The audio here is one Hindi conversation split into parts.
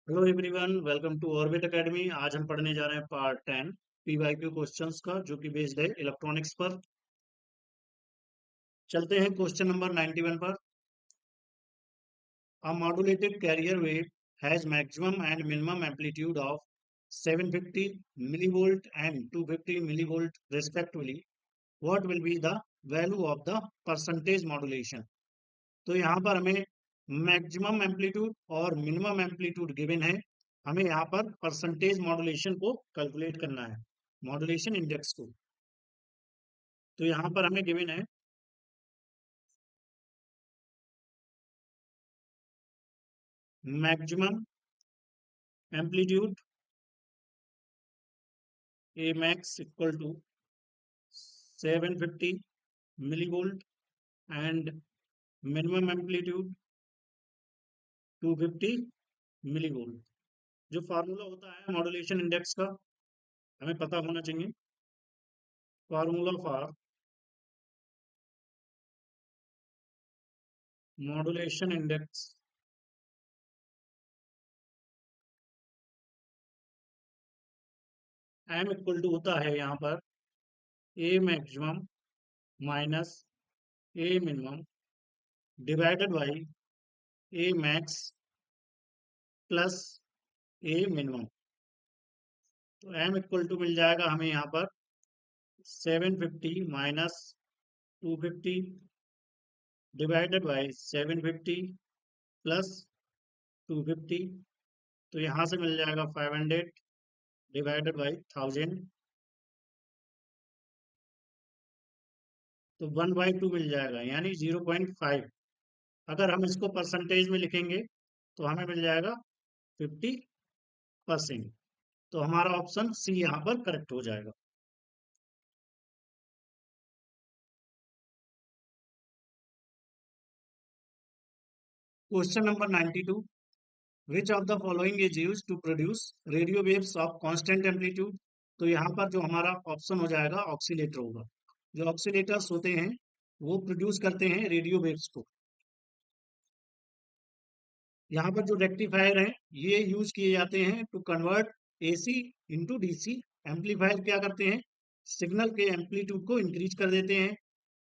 Hello everyone, welcome to Orbit Academy. आज हम पढ़ने जा रहे हैं पार्ट 10 पीवाईक्यू क्वेश्चंस का, जो कि बेस्ड है इलेक्ट्रॉनिक्स पर। चलते हैं क्वेश्चन नंबर 91 पर। A modulated carrier wave has maximum and minimum amplitude of 750 millivolt and 250 millivolt respectively. What will be the value of the percentage modulation? तो यहाँ पर हमें मैक्सिमम एम्पलीट्यूड और मिनिमम एम्पलीट्यूड गिवन है। हमें यहाँ पर परसेंटेज मॉड्यूलेशन को कैलकुलेट करना है, मॉड्यूलेशन इंडेक्स को। तो यहाँ पर हमें गिवन है maximum amplitude A max equal to 750 millivolt and minimum amplitude 250 millivolt. जो फार्मूला होता है मॉड्यूलेशन इंडेक्स का, हमें पता होना चाहिए। Formula for modulation index M equal to होता है यहाँ पर A maximum minus A minimum divided by A max plus A minimum. तो एम इक्वल टू मिल जाएगा हमें यहाँ पर 750 माइनस 250 डिवाइडेड बाई 750 प्लस 250। तो यहाँ से मिल जाएगा 500 डिवाइडेड बाई 1000। तो 1/2 मिल जाएगा, यानी 0.5। अगर हम इसको परसेंटेज में लिखेंगे तो हमें मिल जाएगा 50%। तो हमारा ऑप्शन सी यहाँ पर करेक्ट हो जाएगा। Question number 92। Which of the following is use to produce radio waves of constant amplitude? तो यहाँ पर जो हमारा ऑप्शन हो जाएगा ऑक्सीलेटर होगा। जो ऑक्सीलेटर्स होते हैं वो प्रोड्यूस करते हैं रेडियो वेव्स को। यहाँ पर जो रेक्टिफायर हैं ये यूज किए जाते हैं to convert AC into DC. Amplifier क्या करते हैं, सिग्नल के एम्पलीट्यूड को इंक्रीज कर देते हैं।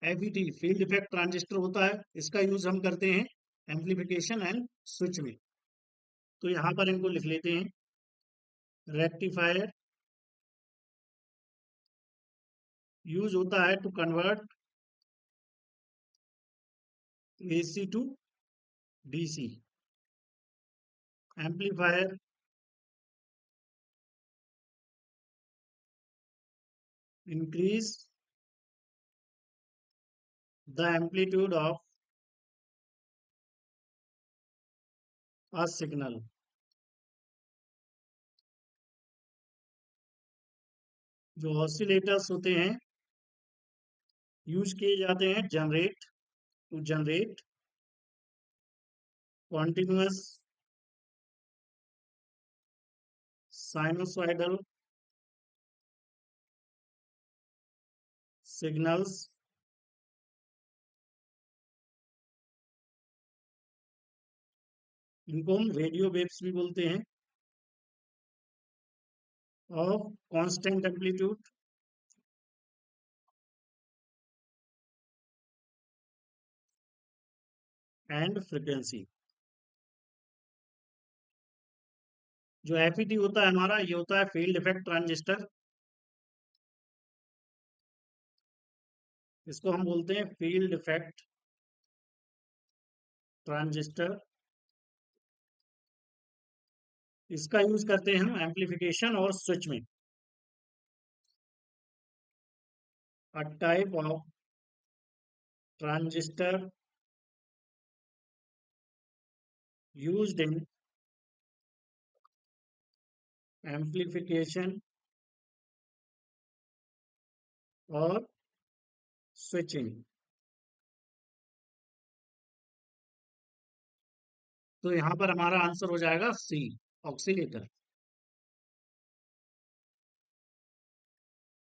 एफईटी फील्ड इफेक्ट ट्रांजिस्टर होता है, इसका यूज हम करते हैं एम्पलीफिकेशन एंड स्विच में। तो यहाँ पर इनको लिख लेते हैं। रेक्टिफायर यूज होता है to convert AC to DC. Amplifier increase the amplitude of a signal. जो ऑसिलेटर्स होते हैं यूज किए जाते हैं generate to generate continuous sinusoidal signals इनको हम रेडियो वेव्स भी बोलते हैं of constant amplitude and frequency. जो एफईटी होता है हमारा, ये होता है फील्ड इफेक्ट ट्रांजिस्टर। इसको हम बोलते हैं फील्ड इफेक्ट ट्रांजिस्टर। इसका यूज करते हैं हम एम्पलीफिकेशन और स्विच में। A type of transistor used in amplification और स्विचिंग। तो यहाँ पर हमारा आंसर हो जाएगा C, oscillator.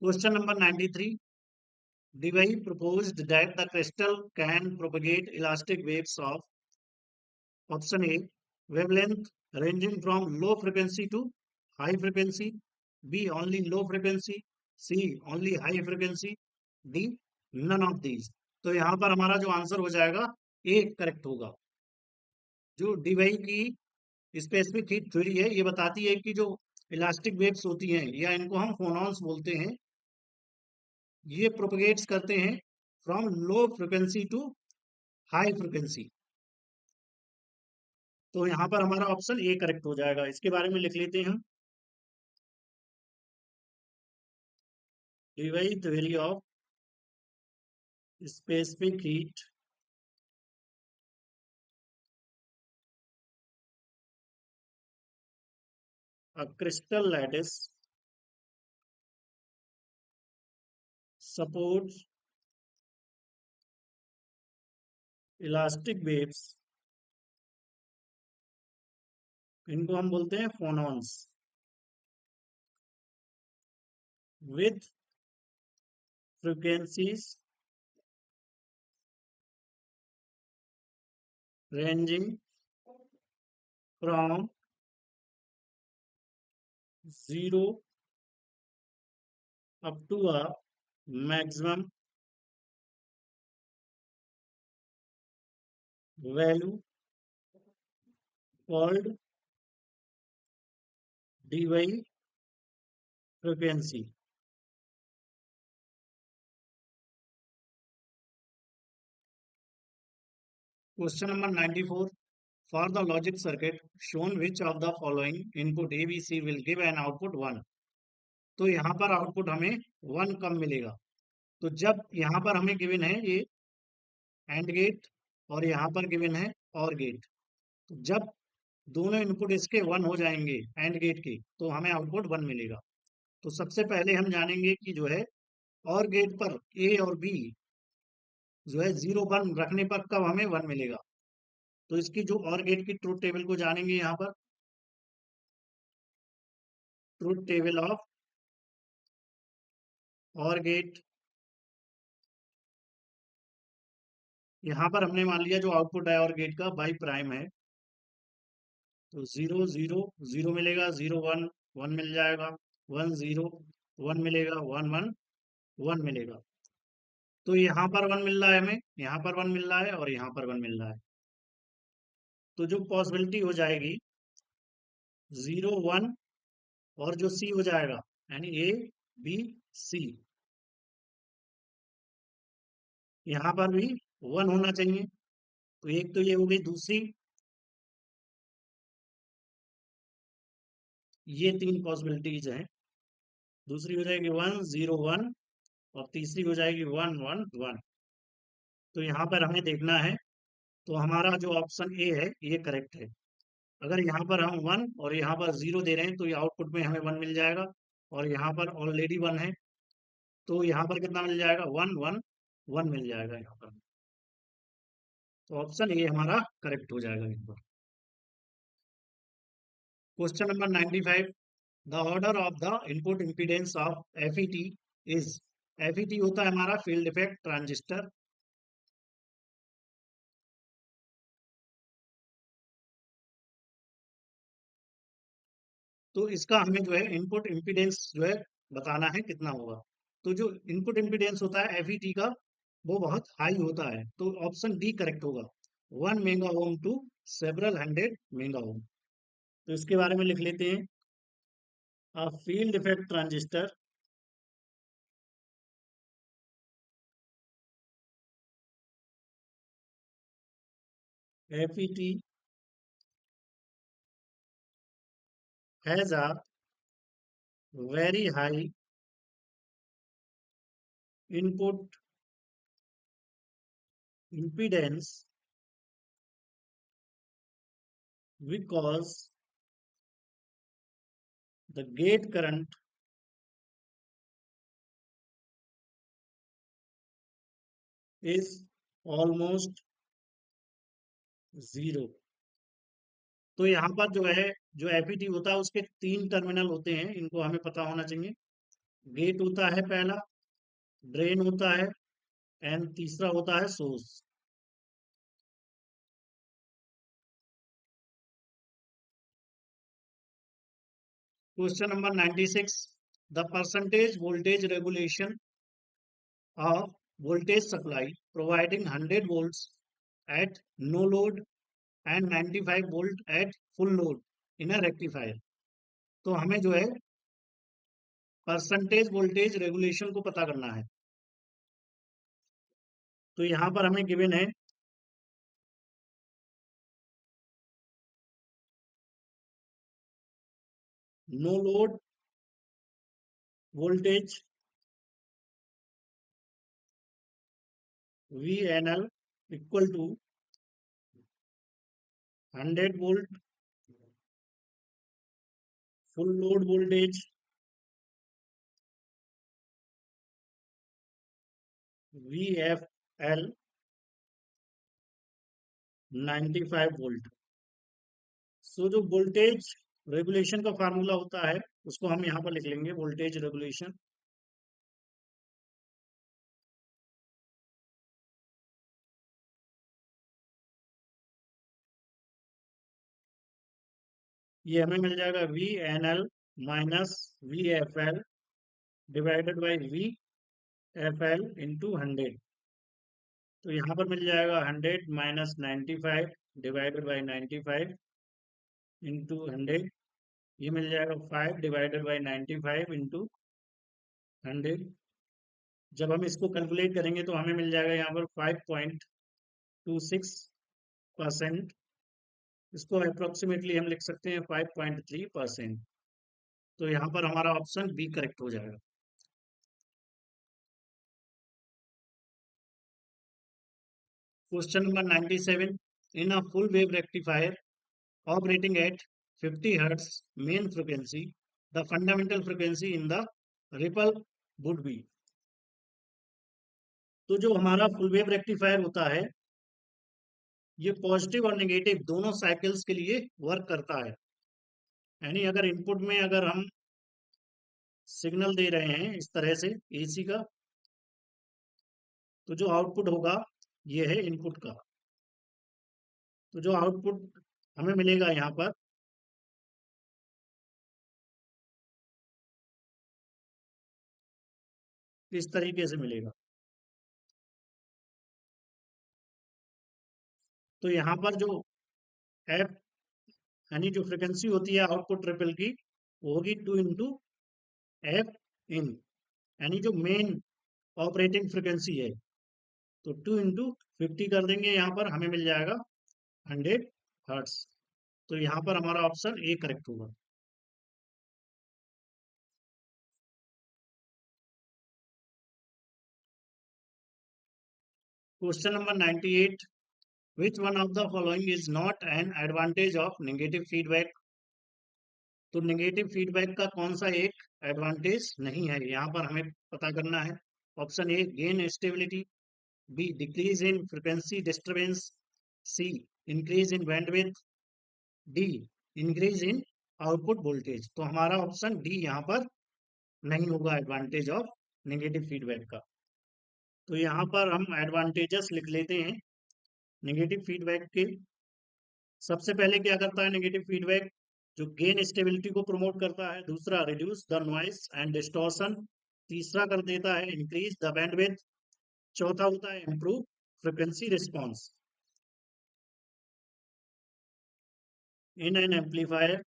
Question number 93। Debye proposed that the crystal can propagate elastic waves of option A wavelength ranging from low frequency to high frequency, B only low frequency, C only high frequency, D none of these। तो यहाँ पर हमारा जो आंसर हो जाएगा ए करेक्ट होगा। जो डीवाई की स्पेसिफिक हीट थ्योरी है ये बताती है कि जो इलास्टिक वेव्स होती हैं या इनको हम फोनॉन्स बोलते हैं, ये प्रोपगेट्स करते हैं from low frequency to high frequency. तो यहाँ पर हमारा ऑप्शन ए करेक्ट हो जाएगा। इसके बारे में लिख लेते हैं हम, Debye theory of specific heat a crystal lattice supports elastic waves, इनको हम बोलते हैं फोनॉन्स, with frequencies ranging from 0 up to a maximum value called dy frequency। Question number 94. For the logic circuit shown which of the following input ABC will give an output 1। तो यहाँ पर आउटपुट हमें 1 कब मिलेगा? तो जब यहाँ पर हमें गिवन है ये एंड गेट और यहाँ पर गिवन है और गेट, तो जब दोनों इनपुट इसके 1 हो जाएंगे एंड गेट के, तो हमें आउटपुट 1 मिलेगा। तो सबसे पहले हम जानेंगे कि जो है और गेट पर ए और बी जो है 0 1 रखने पर कब हमें 1 मिलेगा। तो इसकी जो और गेट की ट्रूथ टेबल को जानेंगे यहाँ पर, ट्रूथ टेबल ऑफ और गेट। यहाँ पर हमने मान लिया जो आउटपुट है और गेट का बाई प्राइम है, तो 0 0 0 मिलेगा, 0 1 1 मिल जाएगा, 1 0 1 मिलेगा, 1 1 1 मिलेगा। तो यहाँ पर 1 मिल रहा है हमें, यहाँ पर 1 मिल रहा है और यहाँ पर 1 मिल रहा है। तो जो पॉसिबिलिटी हो जाएगी 0 1 और जो सी हो जाएगा यानी ए बी सी, यहाँ पर भी 1 होना चाहिए। तो एक तो ये हो गई, दूसरी ये 3 पॉसिबिलिटीज हैं, दूसरी हो जाएगी 1 0 1 और तीसरी हो जाएगी 1 1 1। तो यहाँ पर हमें देखना है, तो हमारा जो ऑप्शन ए है ये करेक्ट है। अगर यहाँ पर हम 1 और यहाँ पर 0 दे रहे हैं तो ये आउटपुट में हमें 1 मिल जाएगा, और यहाँ पर ऑलरेडी 1 है तो यहाँ पर कितना मिल जाएगा 1 1 1 मिल जाएगा यहाँ पर। तो ऑप्शन ए हमारा करेक्ट हो जाएगा यहाँ पर। Question number 95। The order of the input impedance of FET is, FET होता है हमारा फील्ड इफेक्ट ट्रांजिस्टर। तो इसका हमें जो है इनपुट इम्पीडेंस जो है बताना है कितना होगा। तो जो इनपुट इम्पीडेंस होता है एफईटी का वो बहुत हाई होता है, तो ऑप्शन डी करेक्ट होगा, 1 mega ohm to several hundred mega ohm. तो इसके बारे में लिख लेते हैं, field effect transistor FET has a very high input impedance because the gate current is almost zero। तो यहाँ पर जो है जो एफईटी होता है उसके 3 टर्मिनल होते हैं, इनको हमें पता होना चाहिए। गेट होता है पहला, ड्रेन होता है एंड तीसरा होता है source. Question number 96. The percentage voltage regulation of voltage supply providing 100 volts at no load and 95 volt at full load in a rectifier. तो हमें जो है परसेंटेज वोल्टेज रेगुलेशन को पता करना है। तो यहां पर हमें गिवन है no load voltage VNL equal to 100 volt full load voltage VFL 95 volt. So जो वोल्टेज रेगुलेशन का फार्मूला होता है उसको हम यहाँ पर लिख लेंगे, वोल्टेज रेगुलेशन। ये हमें मिल जाएगा VNL minus VFL divided by VFL into 100। तो यहाँ पर मिल जाएगा 100 माइनस 95 डिवाइडेड बाई 95 इंटू 100। ये मिल जाएगा 5 डिवाइडेड बाई 95 इंटू 100। जब हम इसको कैलकुलेट करेंगे तो हमें मिल जाएगा यहाँ पर 5.26%। इसको अप्रोक्सीमेटली हम लिख सकते हैं 5.3%। तो यहाँ पर हमारा ऑप्शन बी करेक्ट हो जाएगा। Question number 97. In a full wave rectifier operating at 50 Hz main frequency, the fundamental frequency in the ripple would be। तो जो हमारा फुल वेव रेक्टिफायर होता है ये पॉजिटिव और नेगेटिव दोनों साइकिल्स के लिए वर्क करता है। यानी अगर इनपुट में अगर हम सिग्नल दे रहे हैं इस तरह से एसी का, तो जो आउटपुट होगा ये है इनपुट का। तो जो आउटपुट हमें मिलेगा यहाँ पर इस तरीके से मिलेगा। तो यहाँ पर जो एफ यानी जो फ्रिक्वेंसी होती है आउटपुट ट्रिपल की वो होगी 2 into F इन, यानी जो मेन ऑपरेटिंग फ्रिक्वेंसी है। तो 2 into 50 कर देंगे, यहाँ पर हमें मिल जाएगा 100 हर्ट्स। तो यहाँ पर हमारा ऑप्शन ए करेक्ट होगा। Question number 98। Which one of the following is not an advantage of negative feedback. तो नेगेटिव फीडबैक का कौन सा एक एडवांटेज नहीं है, यहाँ पर हमें पता करना है। Option A gain stability, B decrease in frequency disturbance, C increase in bandwidth, D increase in output voltage. तो हमारा ऑप्शन डी यहाँ पर नहीं होगा एडवांटेज ऑफ नेगेटिव फीडबैक का। तो यहाँ पर हम एडवांटेजेस लिख लेते हैं नेगेटिव फीडबैक के। सबसे पहले क्या करता है नेगेटिव फीडबैक, जो गेन स्टेबिलिटी को प्रमोट करता है। दूसरा reduce the noise and distortion. तीसरा कर देता है इंक्रीज द बैंडविड्थ। चौथा होता है improve frequency response. In an amplifier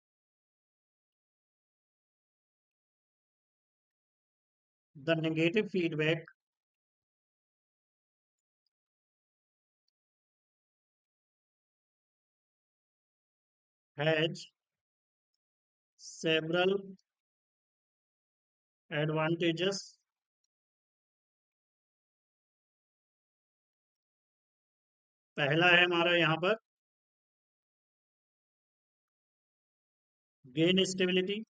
the negative feedback has several advantages पहला है हमारा यहाँ पर गेन स्टेबिलिटी।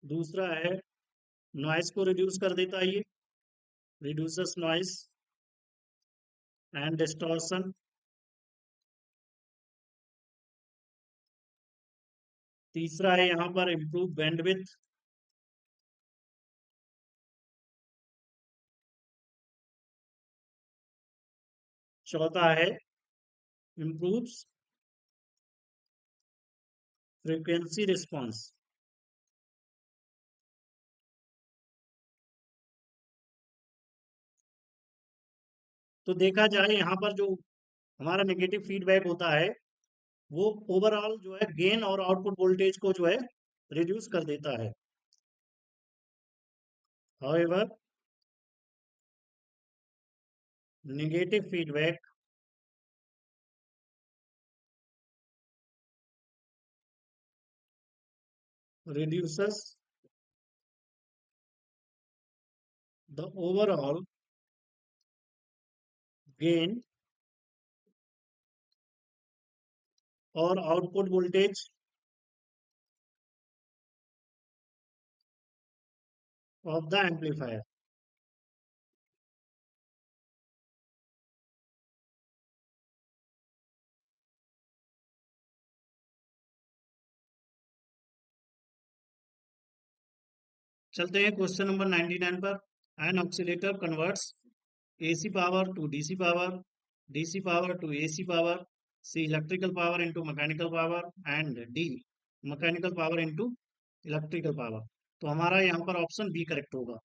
दूसरा है नॉइस को रिड्यूस कर देता है, ये रिड्यूसेस नॉइस एंड डिस्टॉर्शन। तीसरा है यहाँ पर इम्प्रूव बैंडविड्थ। चौथा है इम्प्रूव्स फ्रीक्वेंसी रिस्पॉन्स। तो देखा जाए यहाँ पर जो हमारा नेगेटिव फीडबैक होता है वो ओवरऑल जो है गेन और आउटपुट वोल्टेज को जो है रिड्यूस कर देता है। However negative feedback reduces the overall gain और output voltage of the amplifier. चलते हैं क्वेश्चन नंबर 99 पर। An oscillator converts AC power to DC power, DC power to AC power, C electrical power into mechanical power and D mechanical power into electrical power. तो हमारा यहाँ पर ऑप्शन बी करेक्ट होगा।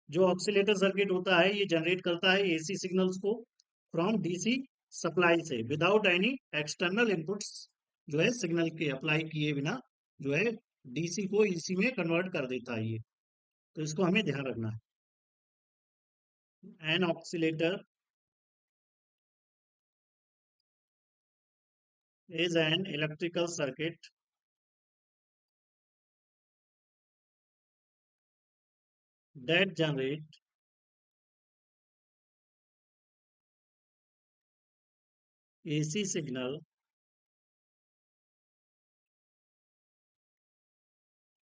जो ऑक्सीलेटर सर्किट होता है ये जनरेट करता है एसी सिग्नल्स को फ्रॉम डीसी सप्लाई से विदाउट एनी एक्सटर्नल इनपुट्स, जो है सिग्नल के अप्लाई किए बिना जो है डीसी को एसी में कन्वर्ट कर देता है ये। तो इसको हमें ध्यान रखना है। An oscillator is an electrical circuit that generate AC signal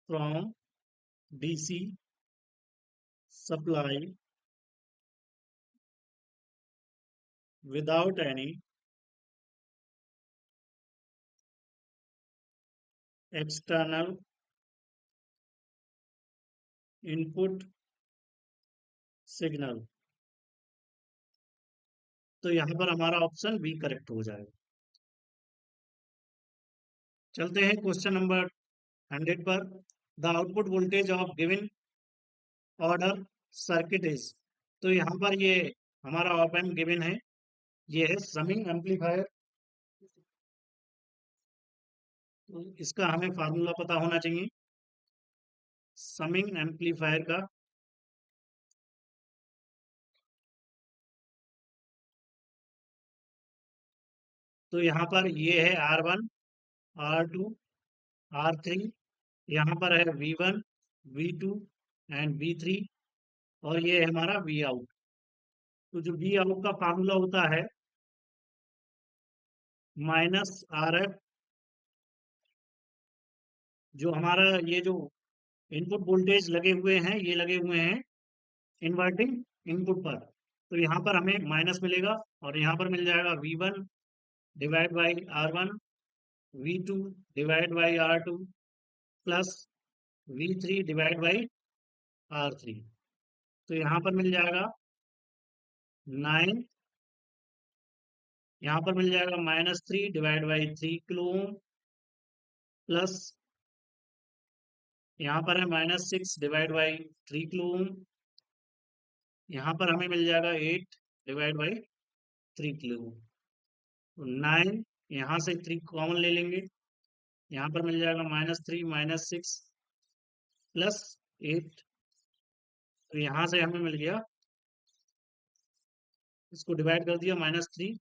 from DC supply without any external input signal। तो यहाँ पर हमारा ऑप्शन बी करेक्ट हो जाएगा। चलते हैं क्वेश्चन नंबर 100 पर। The output voltage of given order circuit is. तो यहाँ पर ये हमारा ऑप एम्प गिवन है, ये है समिंग एम्पलीफायर। तो इसका हमें फार्मूला पता होना चाहिए समिंग एम्पलीफायर का। तो यहाँ पर ये है R1, R2, R3, यहाँ पर है V1, V2 एंड V3, और ये है हमारा V आउट। तो जो V आउट का फार्मूला होता है -RF, जो हमारा ये जो इनपुट वोल्टेज लगे हुए हैं ये लगे हुए हैं इन्वर्टिंग इनपुट पर। तो यहाँ पर हमें माइनस मिलेगा और यहाँ पर मिल जाएगा V1 divide by R1, V2 divide by R2 plus V3 divide by R3। तो यहाँ पर मिल जाएगा 9, यहाँ पर मिल जाएगा -3 divide by 3 kilo ohm plus यहाँ पर है -6 डिवाइड बाई 3 किलो ओम। यहाँ पर हमें मिल जाएगा 8 डिवाइड बाई 3 किलो ओम। तो 9, यहाँ से 3 कॉमन ले लेंगे, यहाँ पर मिल जाएगा -3 -6 प्लस 8। तो यहाँ से हमें मिल गया, इसको डिवाइड कर दिया -3,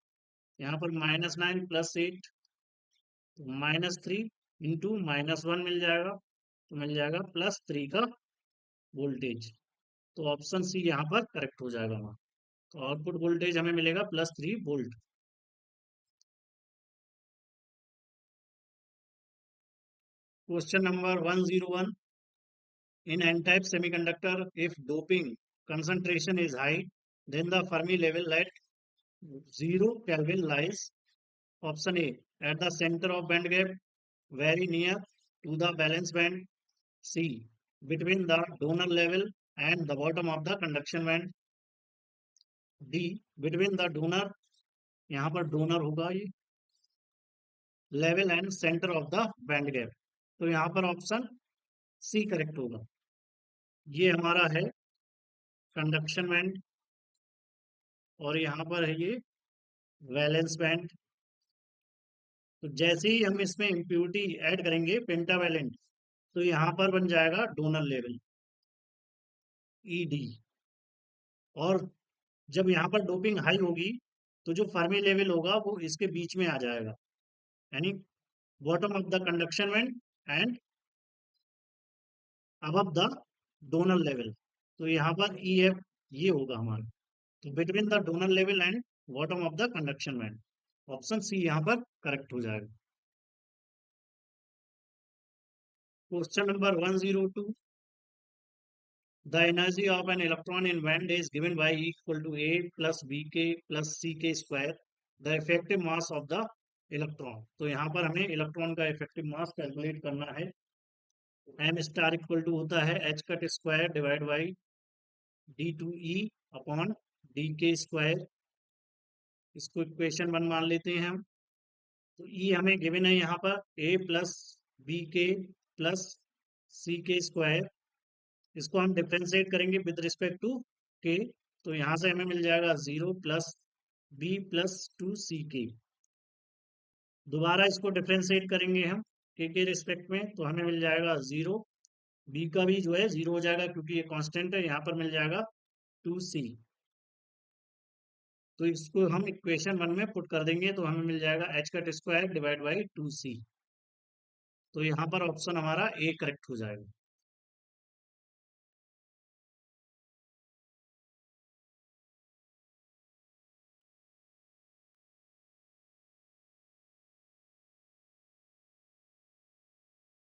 यहाँ पर -9 प्लस 8, तो -3 इंटू -1 मिल जाएगा, तो मिल जाएगा +3 का वोल्टेज। तो ऑप्शन सी यहाँ पर करेक्ट हो जाएगा हमारा। तो आउटपुट वोल्टेज हमें मिलेगा +3 volt. Question number 101। In an type semiconductor if doping concentration is high then the Fermi level at 0 Kelvin lies option A at the center of band gap, very near to the valence band, C between the donor level and the bottom of the conduction band, D between the donor, यहाँ पर डोनर होगा ये, level and centre of the band gap. तो यहाँ पर ऑप्शन सी करेक्ट होगा। ये हमारा है कंडक्शन बैंड और यहाँ पर है ये वैलेंस बैंड। तो जैसे ही हम इसमें इम्प्योरिटी ऐड करेंगे पेंटावैलेंट, तो यहाँ पर बन जाएगा डोनर लेवल ईडी। और जब यहाँ पर डोपिंग हाई होगी तो जो फर्मी लेवल होगा वो इसके बीच में आ जाएगा, यानी bottom of the conduction band and above the donor level. तो यहाँ पर ई एफ ये होगा हमारा। तो between the donor level and bottom of the conduction band, option C यहाँ पर करेक्ट हो जाएगा। Question number 102, the energy of an electron in band is given by E equal to a plus bk plus ck square, the effective mass of the electron। तो यहाँ पर हमें इलेक्ट्रॉन का इफेक्टिव मास कैलकुलेट करना है। एम स्टार इक्वल टू होता है H cut square divide by D two E upon D के स्क्वायर। इसको इक्वेशन 1 मान लेते हैं हम। तो ई हमें गिवन है यहाँ पर ए प्लस बी के प्लस सी के स्क्वायर। इसको हम डिफ्रेंशिएट करेंगे विद रिस्पेक्ट टू के। तो यहाँ से हमें मिल जाएगा 0 प्लस बी प्लस 2 ck। दोबारा इसको डिफ्रेंशिएट करेंगे हम के रिस्पेक्ट में, तो हमें मिल जाएगा 0। बी का भी जो है 0 हो जाएगा क्योंकि ये कांस्टेंट है। यहाँ पर मिल जाएगा 2c। तो इसको हम इक्वेशन 1 में पुट कर देंगे तो हमें मिल जाएगा H cut square divide by 2c। तो यहाँ पर ऑप्शन हमारा ए करेक्ट हो जाएगा।